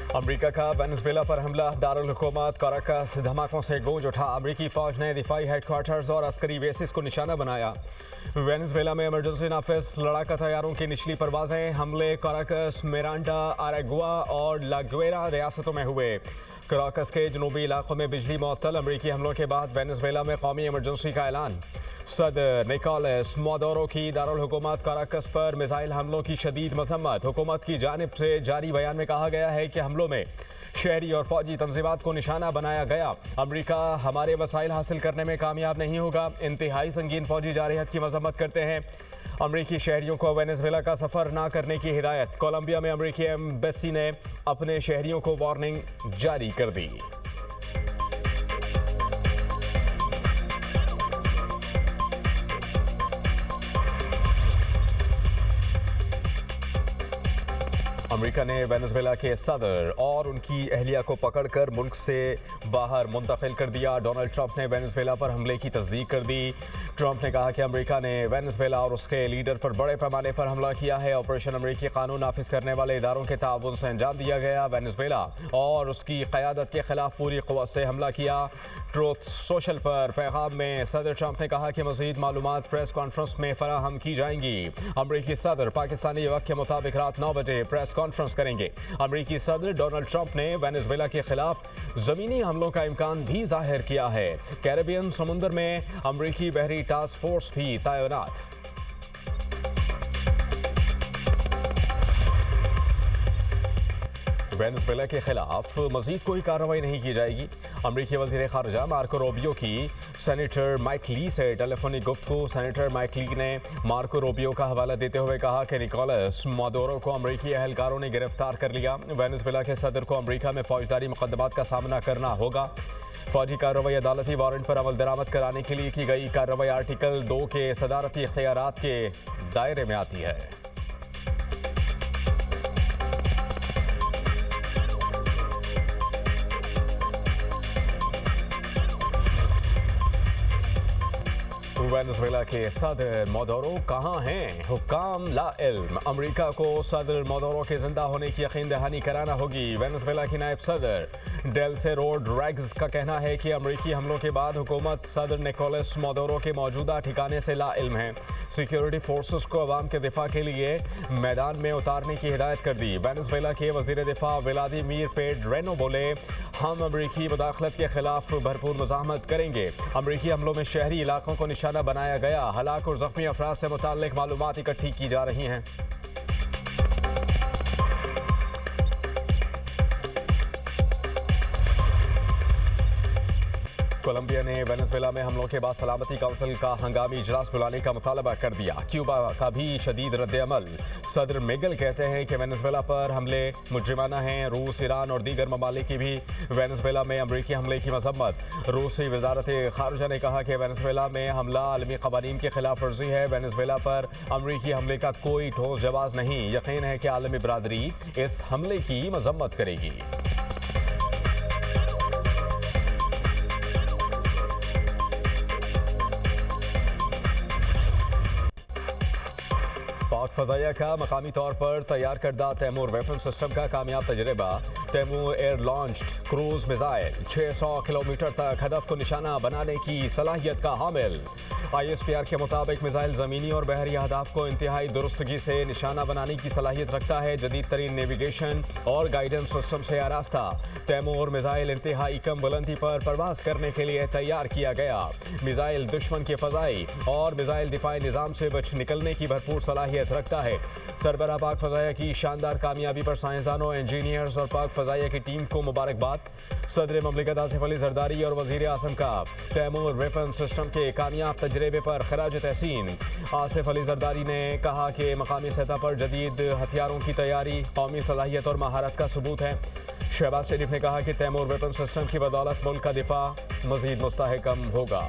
America का Venezuela पर हमला, दारुल हुकूमत काराकस धमाकों से गूंज उठा। अमेरिकी फौज ने दिफाई हेडक्वार्टर्स और अस्करी बेसिस को निशाना बनाया। वेनेजुएला में इमरजेंसी नाफिज, लड़ाका तैयारों की निचली परवाजें, हमले काराकस, मिरांडा, अरेगुआ और लागुएरा रियासतों में हुए। काराकस के जनूबी इलाकों में बिजली मुअत्तल। अमेरिकी हमलों के बाद वेनेजुएला में कौमी इमरजेंसी का ऐलान। सदर निकोलस मादुरो की दारुल हुकूमत काराकस पर मिसाइल हमलों की शदीद मजम्मत। हुकूमत की जानिब से जारी बयान में कहा गया है कि हमलों में शहरी और फौजी तंजीमात को निशाना बनाया गया। अमेरिका हमारे वसाइल हासिल करने में कामयाब नहीं होगा। इंतहाई संगीन फौजी जारहियत की मजम्मत करते हैं। अमेरिकी शहरियों को वेनेजुएला का सफ़र ना करने की हिदायत। कोलंबिया में अमेरिकी एम्बेसी ने अपने शहरियों को वार्निंग जारी कर दी। अमेरिका ने वेनेजुएला के सदर और उनकी अहलिया को पकड़कर मुल्क से बाहर मुंतकिल कर दिया। डोनाल्ड ट्रंप ने वेनेजुएला पर हमले की तस्दीक कर दी। ट्रंप ने कहा कि अमेरिका ने वेनेजुएला और उसके लीडर पर बड़े पैमाने पर हमला किया है। ऑपरेशन अमेरिकी कानून नाफिज करने वाले इदारों के ताउन से अंजाम दिया गया। वेनेजुएला और उसकी क़यादत के खिलाफ पूरी क़ुव्वत से हमला किया। ट्रूथ सोशल पर पैगाम में सदर ट्रंप ने कहा कि मज़ीद मालूमात प्रेस कॉन्फ्रेंस में फराहम की जाएंगी। अमेरिकी सदर पाकिस्तानी वक्त के मुताबिक रात 9 बजे प्रेस कॉन्फ्रेंस करेंगे। अमेरिकी सदर डोनाल्ड ट्रंप ने वेनेजुएला के खिलाफ ज़मीनी हमलों का इम्कान भी जाहिर किया है। कैरेबियन समुंदर में अमेरिकी बहरी टास्क फोर्स भी तैनात। वेनेजुएला के खिलाफ मजीद कोई कार्रवाई नहीं की जाएगी। अमरीकी वज़ीर ख़ारजा मार्को रूबियो की सेनेटर माइक ली से टेलीफोनिक गुफ्तगू। सेनेटर माइक ली ने मार्को रूबियो का हवाला देते हुए कहा कि निकोलस मादुरो को अमरीकी अहलकारों ने गिरफ्तार कर लिया। वेनेजुएला के सदर को अमरीका में फौजदारी मुकदमात का सामना करना होगा। फौजी कार्रवाई अदालती वारंट पर अमल दरामद कराने के लिए की गई कार्रवाई आर्टिकल 2 के सदारती इख्तियारात के दायरे में आती है। वेनेजुएला के सदर मादुरो कहाँ हैं? हुक्काम ला इल्म। अमेरिका को सदर मादुरो के जिंदा होने की यकीन दहानी कराना होगी। वेनेजुएला की नायब सदर डेल्से रोड्रिग्स का कहना है कि अमेरिकी हमलों के बाद हुकूमत सदर निकोलस मादुरो के मौजूदा ठिकाने से ला इल्म है। सिक्योरिटी फोर्सेस को अवाम के दिफा के लिए मैदान में उतारने की हिदायत कर दी। वेनेजुएला के वजीर दिफा व्लादिमीर पेड्रेनो बोले, हम अमेरिकी मुदाखलत के खिलाफ भरपूर मुज़ाहमत करेंगे। अमेरिकी हमलों में शहरी इलाकों को निशाना बनाया गया। हलाक और जख्मी अफराद से मुताल्लिक मालूमात इकट्ठी की जा रही हैं। कोलंबिया ने वेनेजुएला में हमलों के बाद सलामती काउंसिल का हंगामी इजलास बुलाने का मुतालबा कर दिया। क्यूबा का भी शदीद रद्द-ए-अमल। सदर मिगेल कहते हैं कि वेनेजुएला पर हमले मुजरिमाना हैं। रूस, ईरान और दीगर ममालिक की भी वेनेजुएला में अमरीकी हमले की मजम्मत। रूसी वजारत खारजा ने कहा कि वेनेजुएला में हमला आलमी कवानीन की खिलाफ वर्जी है। वेनेजुएला पर अमरीकी हमले का कोई ठोस जवाब नहीं। यकीन है कि आलमी बरादरी इस हमले की मजम्मत करेगी। पाक फ़ज़ाइया का मकामी तौर पर तैयार करदा तैमूर वेपन सिस्टम का कामयाब तजर्बा। Taimur air launched cruise missile 600 kilometre तक हदफ को निशाना बनाने की सलाहियत का हामिल। ISPR के मुताबिक मिसाइल ज़मीनी और बहरी अहदाफ को इंतहाई दुरुस्तगी से निशाना बनाने की सलाहियत रखता है। जदीद तरीन नेविगेशन और गाइडेंस सिस्टम से आरास्ता तैमूर मिसाइल इंतहाई कम बुलंदी पर परवाज करने के लिए तैयार किया गया। मिसाइल दुश्मन के फ़ज़ाई और मिसाइल दिफाई निज़ाम से बच निकलने की भरपूर सलाहियत रखता है। सरबराह पाक फ़ज़ाइया की शानदार कामयाबी पर साइंसदानों, इंजीनियर्स और पाक फ़ज़ाइया की टीम को मुबारकबाद। सदर ममलिकत आसिफ अली ज़रदारी और वज़ीर आज़म का तैमूर वेपन सिस्टम के कामयाब तजर्बे पर खराज तहसीन। आसिफ अली ज़रदारी ने कहा कि मकामी सतह पर जदीद हथियारों की तैयारी कौमी सलाहियत और महारत का सबूत है। शहबाज शरीफ ने कहा कि तैमूर वेपन सिस्टम की बदौलत मुल्क का दिफा मज़ीद मुस्तहकम होगा।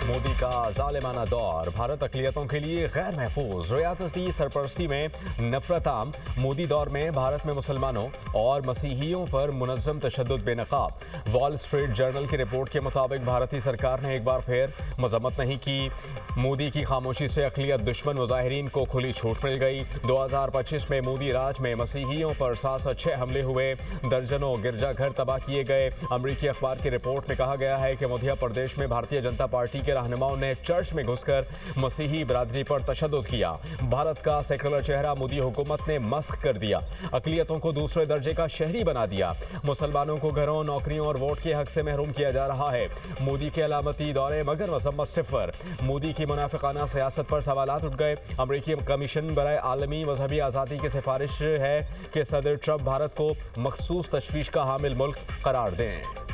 मोदी का जालिमाना दौर, भारत अक़लियतों के लिए गैर महफूज, रियासती सरपरस्ती में नफरत आम। मोदी दौर में भारत में मुसलमानों और मसीहियों पर मुनज़्ज़म तशद्दुद बेनकाब। वॉल स्ट्रीट जर्नल की रिपोर्ट के मुताबिक भारतीय सरकार ने एक बार फिर मजम्मत नहीं की। मोदी की खामोशी से अक़लियत दुश्मन मुजाहिरीन को खुली छूट मिल गई। 2025 में मोदी राज में मसीहियों पर 706 हमले हुए, दर्जनों गिरजाघर तबाह किए गए। अमरीकी अखबार की रिपोर्ट में कहा गया है कि मध्य प्रदेश में भारतीय जनता पार्टी के रहनुमाओं ने चर्च में घुसकर मसीही बरादरी पर तशद्दुद किया। भारत का सेकुलर चेहरा मोदी हुकूमत ने मस्ख कर दिया। अक़लियतों को दूसरे दर्जे का शहरी बना दिया। मुसलमानों को घरों, नौकरियों और वोट के हक से महरूम किया जा रहा है। मोदी के अलामती दौरे मगर मजम्मत सिफर। मोदी की मुनाफिकाना सियासत पर सवालात उठ गए। अमरीकी कमीशन बराए आलमी मजहबी आज़ादी की सिफारिश है कि सदर ट्रंप भारत को मखसूस तशवीश का हामिल मुल्क करार दें।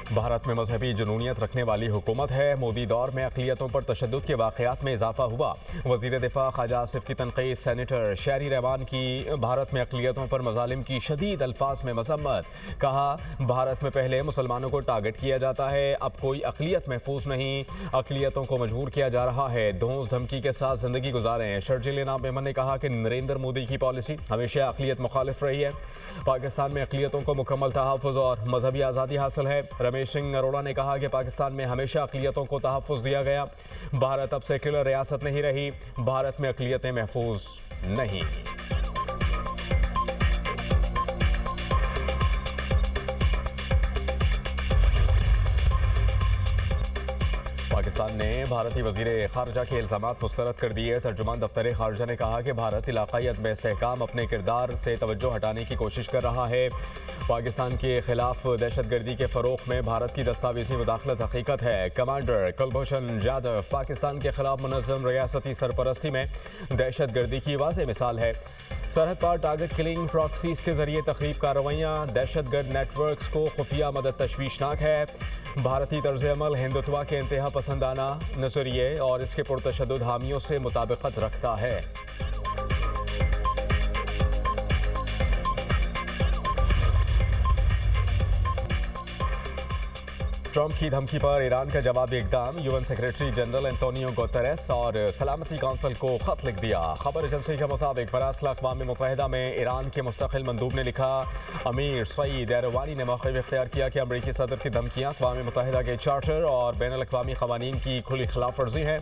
भारत में मजहबी जुनूनियत रखने वाली हुकूमत है। मोदी दौर में अक़लियतों पर तशद्दुद के वाक़यात में इजाफा हुआ। वज़ीर दिफा ख्वाजा आसिफ की तनक़ीद। सेनेटर शहरी रहमान की भारत में अक़लियतों पर मज़ालिम की शदीद अल्फाज में मजम्मत। कहा, भारत में पहले मुसलमानों को टारगेट किया जाता है, अब कोई अक़लियत महफूज नहीं। अक़लियतों को मजबूर किया जा रहा है धौंस धमकी के साथ ज़िंदगी गुजारें। शर्जील इनाम मेमन ने कहा कि नरेंद्र मोदी की पॉलिसी हमेशा अक़लियत मुखालिफ रही है। पाकिस्तान में अक़लियतों को मुकम्मल तहफ़्फ़ुज़ और मजहबी आज़ादी हासिल है। रमेश सिंह अरोड़ा ने कहा कि पाकिस्तान में हमेशा अक़लियतों को तहफ़्फ़ुज़ दिया गया। भारत अब सेक्युलर रियासत नहीं रही। भारत में अक़लियतें महफूज नहीं। पाकिस्तान ने भारतीय वज़ीर ख़ारजा के इल्ज़ामात मुस्तरद कर दिए। तर्जुमान दफ्तर ख़ारजा ने कहा कि भारत इलाक़ायत में इस्तेहकाम अपने किरदार से तवज्जो हटाने की कोशिश कर रहा है। पाकिस्तान के खिलाफ दहशतगर्दी के फ़रोग़ में भारत की दस्तावेज़ी मुदाखलत हकीकत है। कमांडर कुलभूषण जाधव पाकिस्तान के खिलाफ मुनज़्ज़म रियासती सरपरस्ती में दहशतगर्दी की वाज़ेह मिसाल है। सरहद पार टारगेट किलिंग, प्रॉक्सीज़ के जरिए तख़रीब कार्रवाइयाँ, दहशतगर्द नेटवर्क्स को खुफिया मदद तशवीशनाक है। भारतीय तर्ज़ अमल हिंदुत्वा के इंतहा पसंदाना नज़रिए और इसके पुरतशद्दुद हामियों से मुताबिकत रखता है। ट्रंप की धमकी पर ईरान का जवाबी इक़दाम। UN secretary general Antonio Guterres और सलामती कौंसिल को ख़त लिख दिया। खबर एजेंसी के मुताबिक बरासला अक़वाम मुत्तहिदा में ईरान के मुस्तक़िल मंदूब ने लिखा, अमीर सईद एरवानी ने मौक़िफ़ इख्तियार किया कि अमरीकी सदर की धमकियाँ अक़वाम मुत्तहिदा के चार्टर और बैनुल अक़वामी क़वानीन की खुली खिलाफ वर्जी है।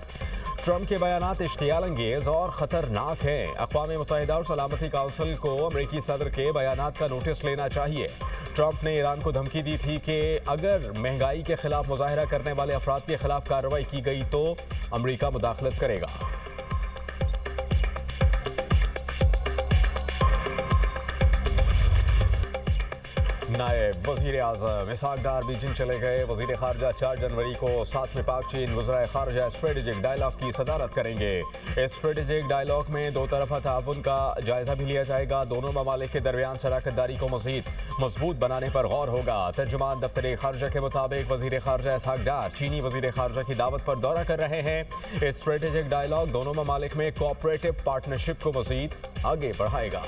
ट्रंप के बयानात इश्तियाल अंगेज़ और ख़तरनाक हैं। अक़वाम मुत्तहिदा और सलामती कौंसिल को अमरीकी सदर के बयानात का नोटिस लेना चाहिए। ट्रंप ने ईरान को धमकी दी थी कि अगर महंगाई के खिलाफ मुजाहरा करने वाले अफराद के खिलाफ कार्रवाई की गई तो अमरीका मुदाखलत करेगा। नायब वज़ीर आज़म इसहाक़ डार बीजिंग चले गए। वज़ीर ख़ारजा 4 जनवरी को 7वें पाक चीन वज़राए ख़ारजा स्ट्रेटेजिक डायलॉग की सदारत करेंगे। इस स्ट्रेटेजिक डायलॉग में दो तरफ़ा ताउन का जायज़ा भी लिया जाएगा। दोनों ममालिक के दरमियान शराकतदारी को मज़ीद मजबूत बनाने पर गौर होगा। तर्जुमान दफ्तर ख़ारजा के मुताबिक वज़ीर ख़ारजा इसहाक़ डार चीनी वज़ीर ख़ारजा की दावत पर दौरा कर रहे हैं। इस स्ट्रेटेजिक डायलॉग दोनों ममालिक में कोऑपरेटिव पार्टनरशिप को मज़ीद आगे बढ़ाएगा।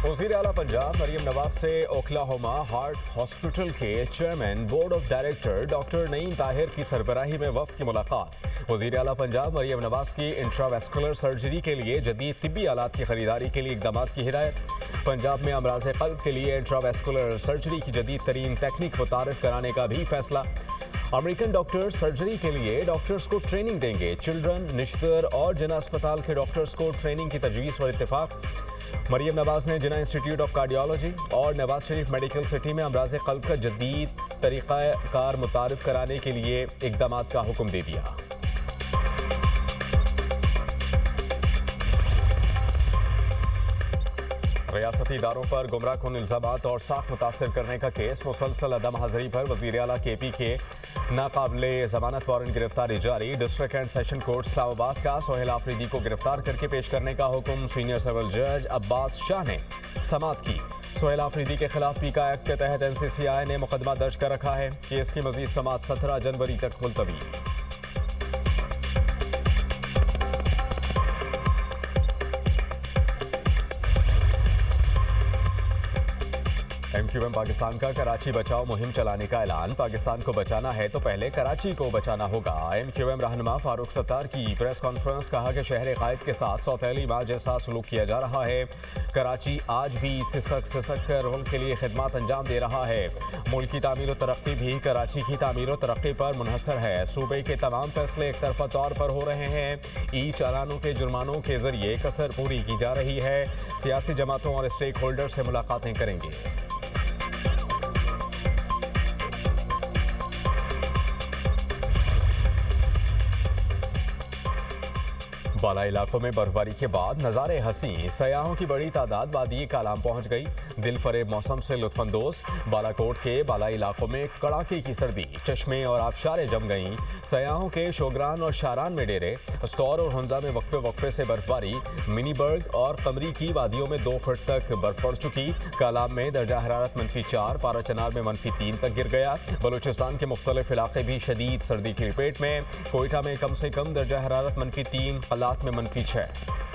वज़ीर आला पंजाब मरियम नवाज से ओक्लाहोमा हार्ट हॉस्पिटल के chairman board of director doctor Naeem Tahir की सरबराही में वफ़द की मुलाकात। वज़ीर आला पंजाब मरियम नवाज की इंट्रावेस्कुलर सर्जरी के लिए जदीद तिब्बी आलात की खरीदारी के लिए इक़दामात की हिदायत। पंजाब में अमराज़ क़ल्ब के लिए इंट्रावेस्कुलर सर्जरी की जदीद तरीन तकनीक मुतारिफ कराने का भी फैसला। अमेरिकन डॉक्टर सर्जरी के लिए डॉक्टर्स को ट्रेनिंग देंगे। चिल्ड्रन, निश्तर और जिना अस्पताल के डॉक्टर्स को ट्रेनिंग की तजवीज़ पर इत्तेफाक। मरियम नवाज ने जिना इंस्टीट्यूट ऑफ कार्डियोलॉजी और नवाज शरीफ मेडिकल सिटी में अमराज़ क़ल्ब का जदीद तरीक़ा कार मुतारिफ कराने के लिए इक़दामात का हुक्म दे दिया। रियासती इदारों पर गुमराह कुन इल्ज़ामात और साख मुतासर करने का केस मुसलसल अदम हाज़िरी पर वज़ीर आला KP के नाकाबिले ज़मानत वारंट गिरफ्तारी जारी। District and session court Islamabad का सोहेल आफरीदी को गिरफ्तार करके पेश करने का हुक्म सीनियर सिविल जज अब्बास शाह ने समात की। सोहेल आफरीदी के खिलाफ पीका एक्ट के तहत NCCI ने मुकदमा दर्ज कर रखा है। केस की मज़ीद समात 17 जनवरी तक मुलतवी। MQM पाकिस्तान का कराची बचाओ मुहिम चलाने का ऐलान। पाकिस्तान को बचाना है तो पहले कराची को बचाना होगा। MQM रहनुमा फारूक सत्तार की प्रेस कॉन्फ्रेंस। कहा कि शहर कायद के साथ सौतेली माँ जैसा सलूक किया जा रहा है। कराची आज भी सिसक कर मुल्क के लिए खिदमत अंजाम दे रहा है। मुल्क की तामीर और तरक्की भी कराची की तामीर और तरक्की पर मुनहसर है। सूबे के तमाम फैसले एक तरफा तौर पर हो रहे हैं। ई चालानों के जुर्मानों के जरिए कसर पूरी की जा रही है। सियासी जमातों और स्टेक होल्डर से मुलाकातें करेंगे। बाला इलाकों में बर्फबारी के बाद नज़ारे हंसी। सयाहों की बड़ी तादाद वादी कालाम पहुंच गई। दिल फरेब मौसम से लुत्फानंदोज। बालाकोट के बाला इलाकों में कड़ाके की सर्दी। चश्मे और आबशारें जम गईं। सयाहों के शोगरान और शारान में डेरे। स्तौर और हुंजा में वक्फे से बर्फबारी। मिनीबर्ग और कमरी की वादियों में 2 फुट तक बर्फ पड़ चुकी। कालाम में दर्जा हरारत -4, पारा चनार में -3 तक गिर गया। बलूचिस्तान के मुख्तलिफ इलाके भी शदीद सर्दी की लपेट में। कोयटा में कम से कम दर्जा हरारत -3, में -6।